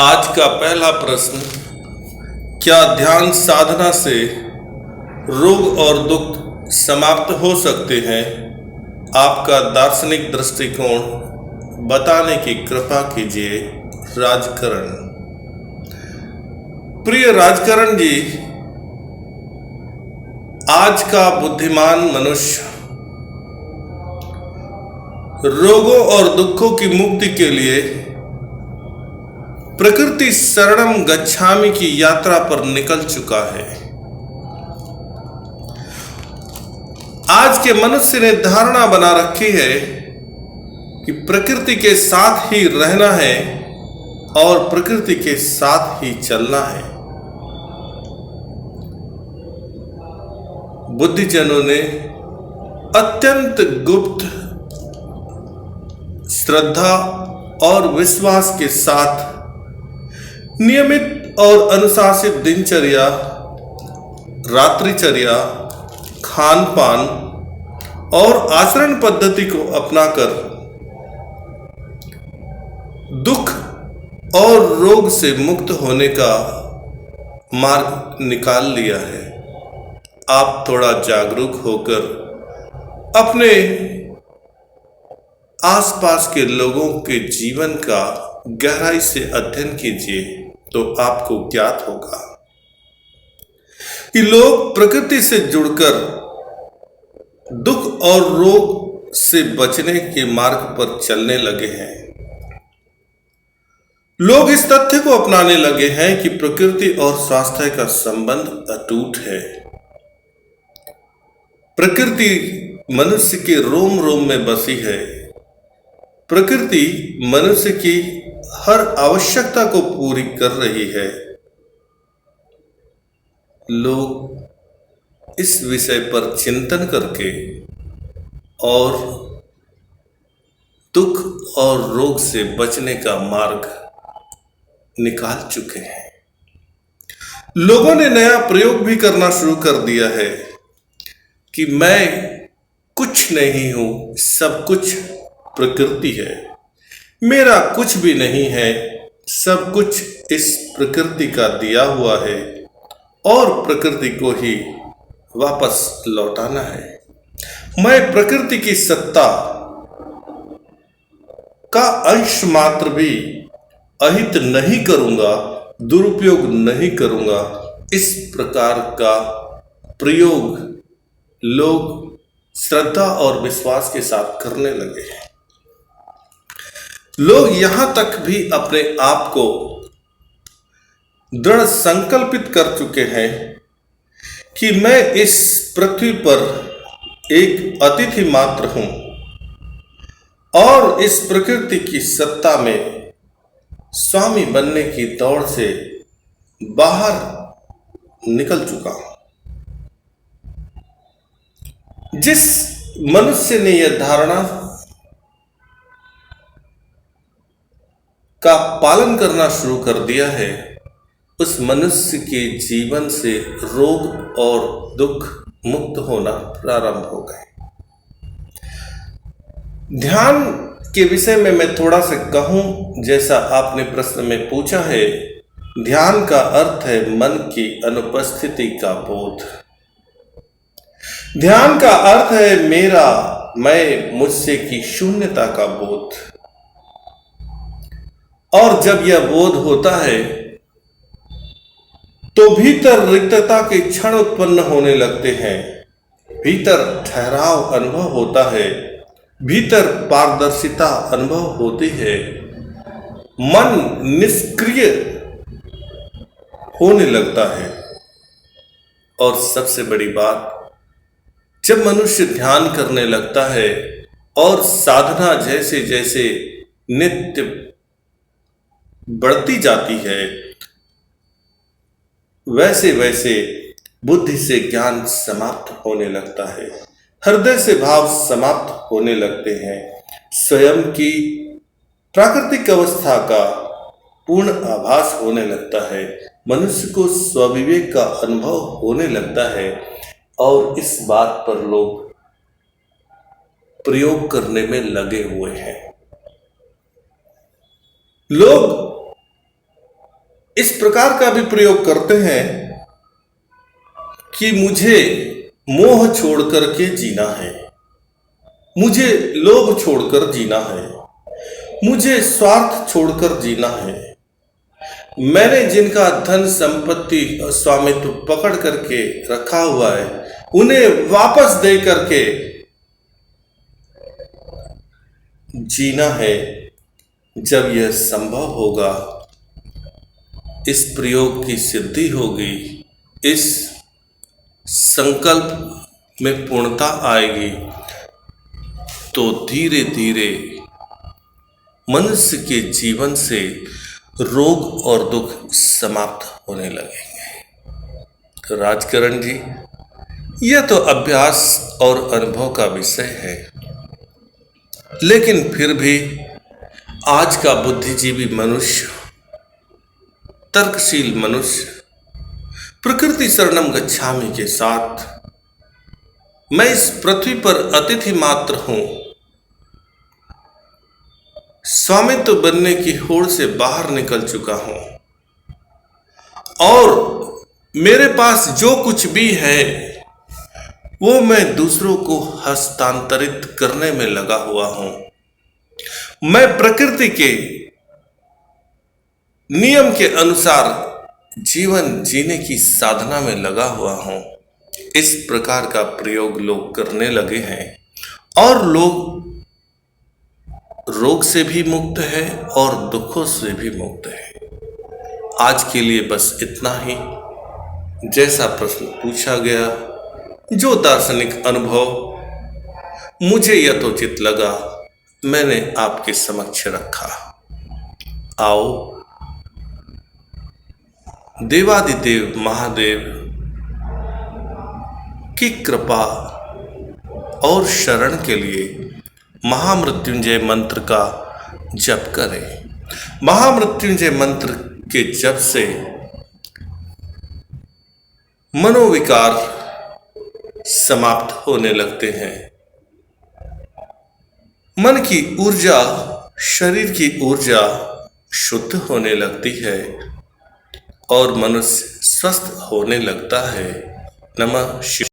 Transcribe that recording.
आज का पहला प्रश्न, क्या ध्यान साधना से रोग और दुख समाप्त हो सकते हैं? आपका दार्शनिक दृष्टिकोण बताने की कृपा कीजिए। राजकरण। प्रिय राजकरण जी, आज का बुद्धिमान मनुष्य रोगों और दुखों की मुक्ति के लिए प्रकृति शरणम गच्छामि की यात्रा पर निकल चुका है। आज के मनुष्य ने धारणा बना रखी है कि प्रकृति के साथ ही रहना है और प्रकृति के साथ ही चलना है। बुद्धिजनों ने अत्यंत गुप्त श्रद्धा और विश्वास के साथ नियमित और अनुशासित दिनचर्या, रात्रिचर्या, खान पान और आचरण पद्धति को अपनाकर दुख और रोग से मुक्त होने का मार्ग निकाल लिया है। आप थोड़ा जागरूक होकर अपने आसपास के लोगों के जीवन का गहराई से अध्ययन कीजिए तो आपको ज्ञात होगा कि लोग प्रकृति से जुड़कर दुख और रोग से बचने के मार्ग पर चलने लगे हैं। लोग इस तथ्य को अपनाने लगे हैं कि प्रकृति और स्वास्थ्य का संबंध अटूट है। प्रकृति मनुष्य के रोम रोम में बसी है। प्रकृति मनुष्य की हर आवश्यकता को पूरी कर रही है। लोग इस विषय पर चिंतन करके और दुख और रोग से बचने का मार्ग निकाल चुके हैं। लोगों ने नया प्रयोग भी करना शुरू कर दिया है कि मैं कुछ नहीं हूं, सब कुछ प्रकृति है, मेरा कुछ भी नहीं है, सब कुछ इस प्रकृति का दिया हुआ है और प्रकृति को ही वापस लौटाना है। मैं प्रकृति की सत्ता का अंश मात्र भी अहित नहीं करूंगा, दुरुपयोग नहीं करूंगा। इस प्रकार का प्रयोग लोग श्रद्धा और विश्वास के साथ करने लगे हैं। लोग यहां तक भी अपने आप को दृढ़ संकल्पित कर चुके हैं कि मैं इस पृथ्वी पर एक अतिथि मात्र हूं और इस प्रकृति की सत्ता में स्वामी बनने की दौड़ से बाहर निकल चुका हूं। जिस मनुष्य ने यह धारणा का पालन करना शुरू कर दिया है, उस मनुष्य के जीवन से रोग और दुख मुक्त होना प्रारंभ हो गए। ध्यान के विषय में मैं थोड़ा सा कहूं, जैसा आपने प्रश्न में पूछा है। ध्यान का अर्थ है मन की अनुपस्थिति का बोध। ध्यान का अर्थ है मेरा, मैं, मुझसे की शून्यता का बोध। और जब यह बोध होता है तो भीतर रिक्तता के क्षण उत्पन्न होने लगते हैं, भीतर ठहराव अनुभव होता है, भीतर पारदर्शिता अनुभव होती है, मन निष्क्रिय होने लगता है। और सबसे बड़ी बात, जब मनुष्य ध्यान करने लगता है और साधना जैसे जैसे नित्य बढ़ती जाती है, वैसे वैसे बुद्धि से ज्ञान समाप्त होने लगता है, हृदय से भाव समाप्त होने लगते हैं, स्वयं की प्राकृतिक अवस्था का पूर्ण आभास होने लगता है, मनुष्य को स्वविवेक का अनुभव होने लगता है। और इस बात पर लोग प्रयोग करने में लगे हुए हैं। लोग इस प्रकार का भी प्रयोग करते हैं कि मुझे मोह छोड़कर के जीना है, मुझे लोभ छोड़कर जीना है, मुझे स्वार्थ छोड़कर जीना है। मैंने जिनका धन संपत्ति और स्वामित्व पकड़ करके रखा हुआ है उन्हें वापस दे करके जीना है। जब यह संभव होगा, इस प्रयोग की सिद्धि होगी, इस संकल्प में पूर्णता आएगी, तो धीरे धीरे मनुष्य के जीवन से रोग और दुख समाप्त होने लगेंगे। तो राजकरण जी, यह तो अभ्यास और अनुभव का विषय है, लेकिन फिर भी आज का बुद्धिजीवी मनुष्य, तर्कशील मनुष्य, प्रकृति शरणम गच्छामि के साथ मैं इस पृथ्वी पर अतिथि मात्र हूं, स्वामित्व बनने की होड़ से बाहर निकल चुका हूं और मेरे पास जो कुछ भी है वो मैं दूसरों को हस्तांतरित करने में लगा हुआ हूं। मैं प्रकृति के नियम के अनुसार जीवन जीने की साधना में लगा हुआ हूं। इस प्रकार का प्रयोग लोग करने लगे हैं और लोग रोग से भी मुक्त है और दुखों से भी मुक्त है। आज के लिए बस इतना ही। जैसा प्रश्न पूछा गया, जो दार्शनिक अनुभव मुझे यथोचित लगा, मैंने आपके समक्ष रखा। आओ देवादिदेव महादेव की कृपा और शरण के लिए महामृत्युंजय मंत्र का जप करें। महामृत्युंजय मंत्र के जप से मनोविकार समाप्त होने लगते हैं। मन की ऊर्जा, शरीर की ऊर्जा शुद्ध होने लगती है और मनुष्य स्वस्थ होने लगता है। नमः शिवाय।